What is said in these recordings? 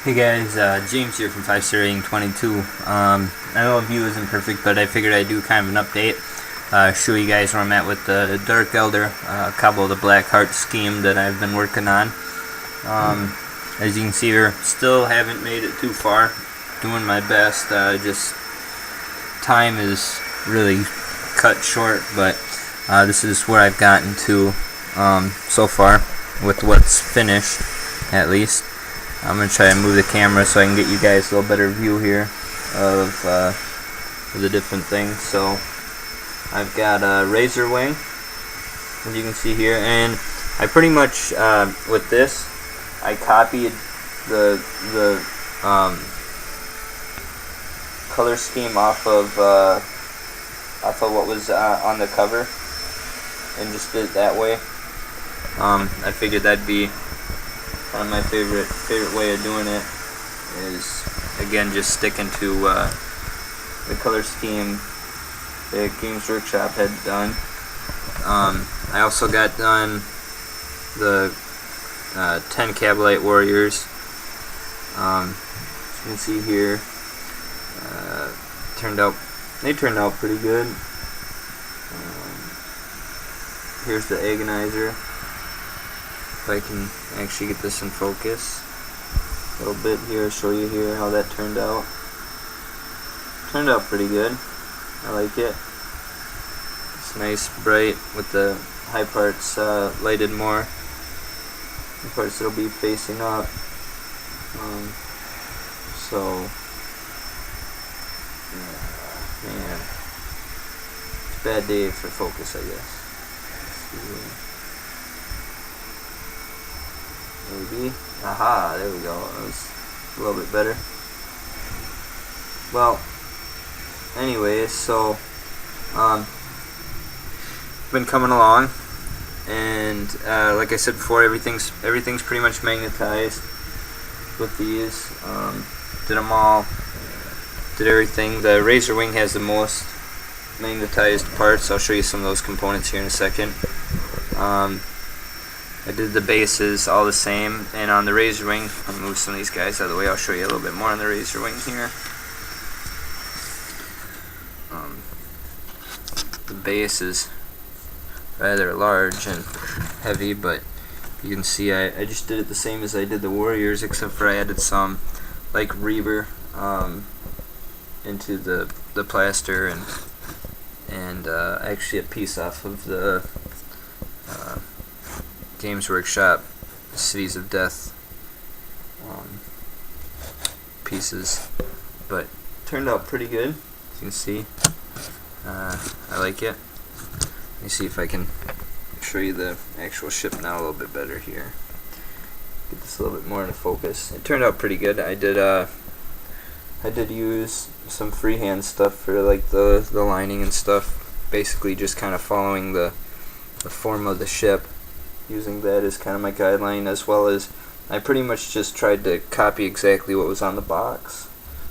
Hey guys, James here from 5-Star-22. I know the view isn't perfect, but I figured I'd do kind of an update. Show you guys where I'm at with the Dark Eldar, Kabal the Black Heart scheme that I've been working on. As you can see here, still haven't made it too far. Doing my best, just time is really cut short, but this is where I've gotten to so far with what's finished, at least. I'm going to try to move the camera so I can get you guys a little better view here of the different things. So I've got a Razorwing, as you can see here, and I pretty much, with this, I copied the color scheme off of what was on the cover and just did it that way. I figured that'd be kind of my favorite way of doing it, is again just sticking to the color scheme that Games Workshop had done. I also got done the 10 Kabalite warriors. As you can see here, they turned out pretty good. Here's the agonizer. If I can actually get this in focus a little bit here, show you here how that turned out. Turned out pretty good. I like it. It's nice, bright, with the high parts lighted more. The parts that'll be facing up. Man, it's a bad day for focus, I guess. Maybe. Aha, there we go. That was a little bit better. Well, anyways, so been coming along, and like I said before, everything's pretty much magnetized with these. Did them all. Did everything. The Razorwing has the most magnetized parts. I'll show you some of those components here in a second. I did the bases all the same, and on the Razorwing, I'll move some of these guys out of the way. I'll show you a little bit more on the Razorwing here. The base is rather large and heavy, but you can see I just did it the same as I did the warriors, except for I added some like Reaver into the plaster, and actually a piece off of the Games Workshop Cities of Death pieces, but turned out pretty good, as you can see. I like it. Let me see if I can show you the actual ship now a little bit better here. Get this a little bit more into focus. It turned out pretty good. I did use some freehand stuff for like the lining and stuff, basically just kind of following the form of the ship, using that as kind of my guideline, as well as I pretty much just tried to copy exactly what was on the box.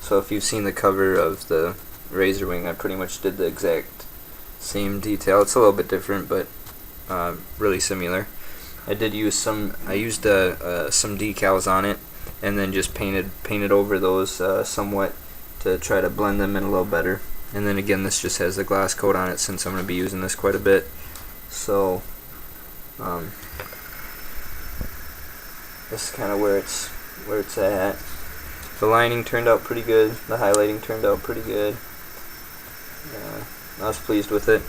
So if you've seen the cover of the Razorwing, I pretty much did the exact same detail. It's a little bit different, but really similar. I used some decals on it, and then just painted over those somewhat to try to blend them in a little better. And then again, this just has a glass coat on it, since I'm going to be using this quite a bit. So this is kind of where it's at. The lining turned out pretty good. The highlighting turned out pretty good. I was pleased with it.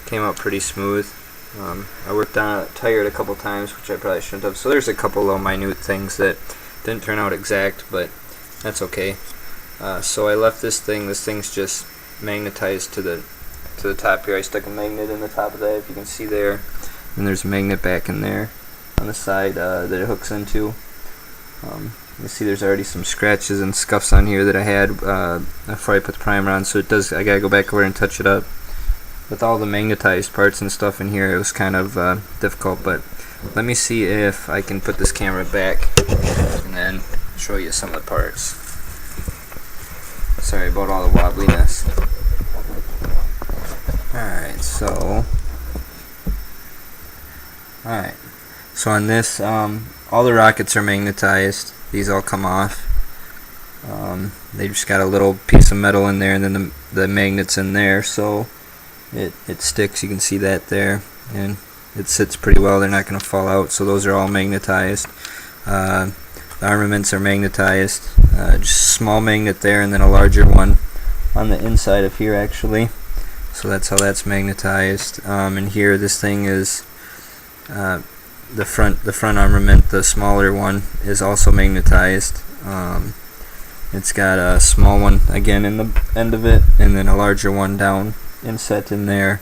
Came out pretty smooth. I worked on it tired a couple times, which I probably shouldn't have. So there's a couple little minute things that didn't turn out exact, but that's okay. So I left this thing. This thing's just magnetized to the top here. I stuck a magnet in the top of that, if you can see there. And there's a magnet back in there on the side that it hooks into. You see there's already some scratches and scuffs on here that I had before I put the primer on, so I gotta go back over and touch it up. With all the magnetized parts and stuff in here, it was kind of difficult, but let me see if I can put this camera back and then show you some of the parts. Sorry about all the wobbliness. Alright, so on this, all the rockets are magnetized. these all come off. They just got a little piece of metal in there, and then the magnet's in there, so it sticks. You can see that there, and it sits pretty well. They're not going to fall out, so those are all magnetized. The armaments are magnetized. Just a small magnet there, and then a larger one on the inside of here, actually. So that's how that's magnetized. And here, this thing is the front armament. The smaller one is also magnetized. It's got a small one again in the end of it, and then a larger one down inset in there.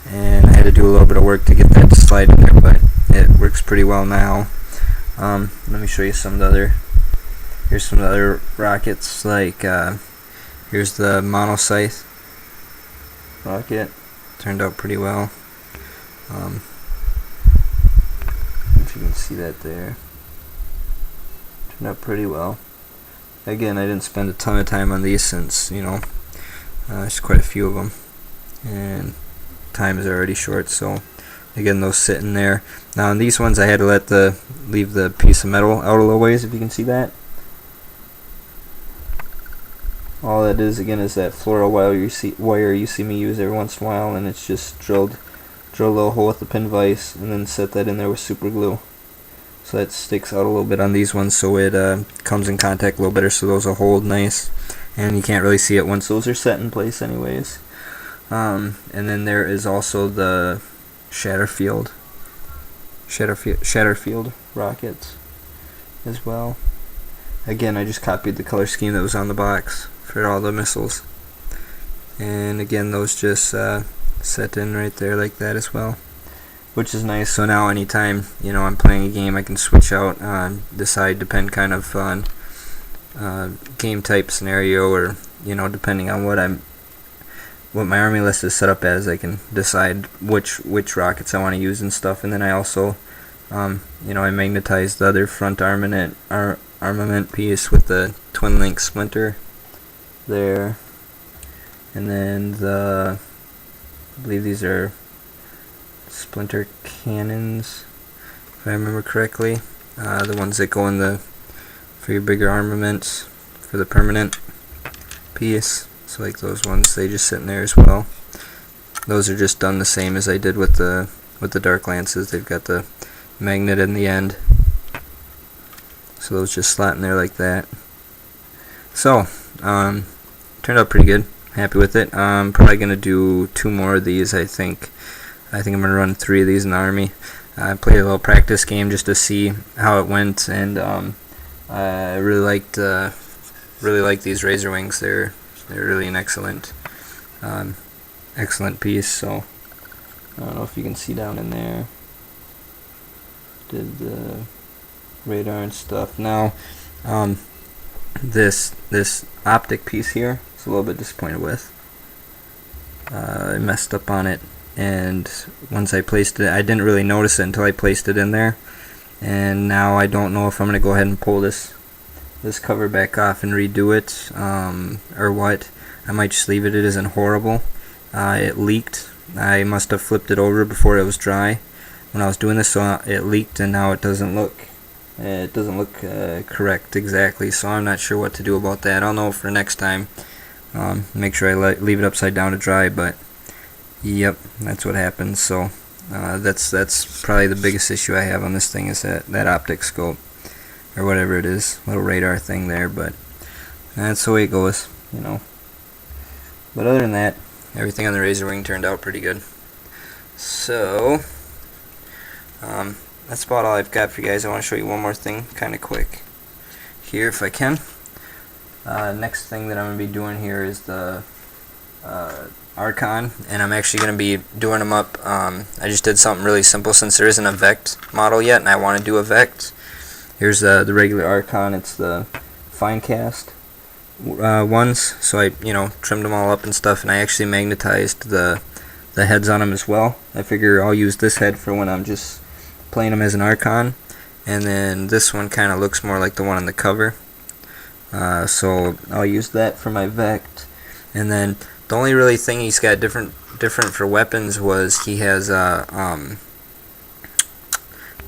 And I had to do a little bit of work to get that to slide in there, but it works pretty well now. Let me show you some of the other. Here's some of the other rockets. Like here's the monoscythe rocket. Turned out pretty well. If you can see that there, turned out pretty well. Again, I didn't spend a ton of time on these since, you know, there's quite a few of them, and time is already short, so again, those sit in there. Now on these ones I had to leave the piece of metal out a little ways, if you can see that. All that is, again, is that floral wire you see me use every once in a while, and it's just drill a little hole with the pin vise, and then set that in there with super glue. So that sticks out a little bit on these ones, so it comes in contact a little better, so those will hold nice, and you can't really see it once those are set in place anyways. And then there is also the Shatterfield rockets as well. Again, I just copied the color scheme that was on the box for all the missiles, and again, those just set in right there like that as well, which is nice. So now anytime, you know, I'm playing a game, I can switch out, decide, depend kind of on game type scenario, or, you know, depending on what my army list is set up as, I can decide which rockets I want to use and stuff. And then I also, you know, I magnetize the other front armament piece with the twin link splinter there, and then I believe these are splinter cannons, if I remember correctly, the ones that go in for your bigger armaments for the permanent piece. So like those ones, they just sit in there as well. Those are just done the same as I did with the Dark Lances. They've got the magnet in the end, so those just slot in there like that. So turned out pretty good. Happy with it. I'm probably gonna do 2 more of these. I think I'm gonna run 3 of these in the army. I played a little practice game just to see how it went, and I really like these Razorwings. They're really an excellent piece. So I don't know if you can see down in there. Did the radar and stuff. Now this optic piece here, a little bit disappointed with. I messed up on it, and once I placed it, I didn't really notice it until I placed it in there, and now I don't know if I'm going to go ahead and pull this cover back off and redo it, or what. I might just leave it. It isn't horrible. It leaked. I must have flipped it over before it was dry when I was doing this, so it leaked, and now it doesn't look correct exactly, so I'm not sure what to do about that. I'll know for next time. Make sure I leave it upside down to dry, but yep, that's what happens. So that's probably the biggest issue I have on this thing, is that optic scope, or whatever it is, little radar thing there. But that's the way it goes, you know. But other than that, everything on the Razorwing turned out pretty good. So that's about all I've got for you guys. I want to show you one more thing kind of quick here if I can. Next thing that I'm going to be doing here is the Archon, and I'm actually going to be doing them up. I just did something really simple since there isn't a Vect model yet, and I want to do a Vect. Here's the regular Archon. It's the fine cast ones, so I trimmed them all up and stuff, and I actually magnetized the heads on them as well. I figure I'll use this head for when I'm just playing them as an Archon, and then this one kind of looks more like the one on the cover, so I'll use that for my Vect. And then the only really thing he's got different for weapons was he has the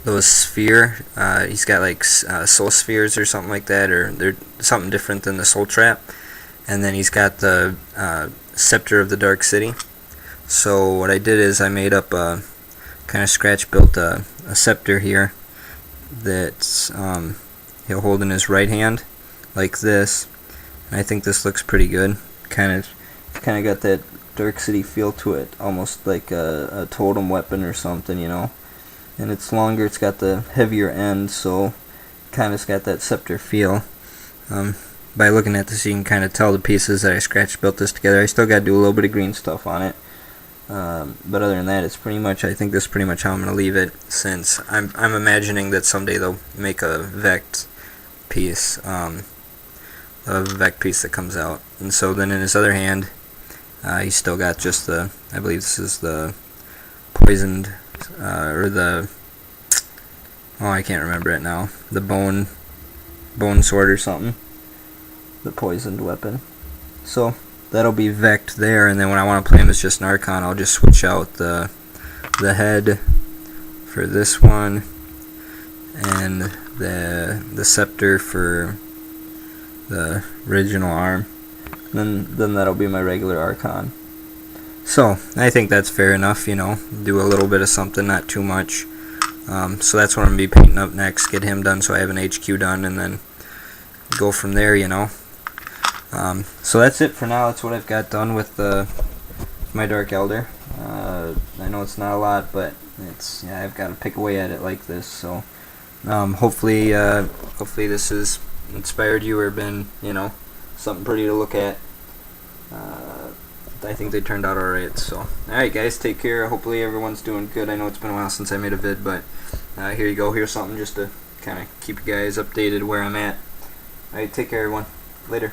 those sphere. He's got like soul spheres or something like that, or they're something different than the soul trap. And then he's got the scepter of the Dark City. So what I did is I made up a kind of scratch built a scepter here that he'll hold in his right hand like this. And I think this looks pretty good. Kind of got that Dark City feel to it, almost like a totem weapon or something, you know. And it's longer, it's got the heavier end, so kind of's got that scepter feel. By looking at this, you can kind of tell the pieces that I scratch built this together. I still got to do a little bit of green stuff on it, but other than that, it's pretty much, I think this is pretty much how I'm going to leave it, since I'm imagining that someday they'll make a Vect piece, that comes out. And so then in his other hand, he's still got just the, I believe this is the poisoned, or the, oh, I can't remember it now, the bone sword or something, the poisoned weapon. So that'll be Vect there, and then when I want to play him as just an Archon, I'll just switch out the head for this one, and the scepter for the original arm. Then that'll be my regular Archon. So I think that's fair enough, you know. Do a little bit of something, not too much. So that's what I'm gonna be painting up next. Get him done so I have an HQ done, and then go from there, you know. So that's it for now. That's what I've got done with my Dark Eldar. I know it's not a lot, but it's, yeah, I've got to pick away at it like this. So hopefully this has inspired you or been, you know, something pretty to look at. I think they turned out alright. So alright guys, take care. Hopefully everyone's doing good. I know it's been a while since I made a vid, but here you go. Here's something just to kind of keep you guys updated where I'm at. Alright, take care everyone. Later.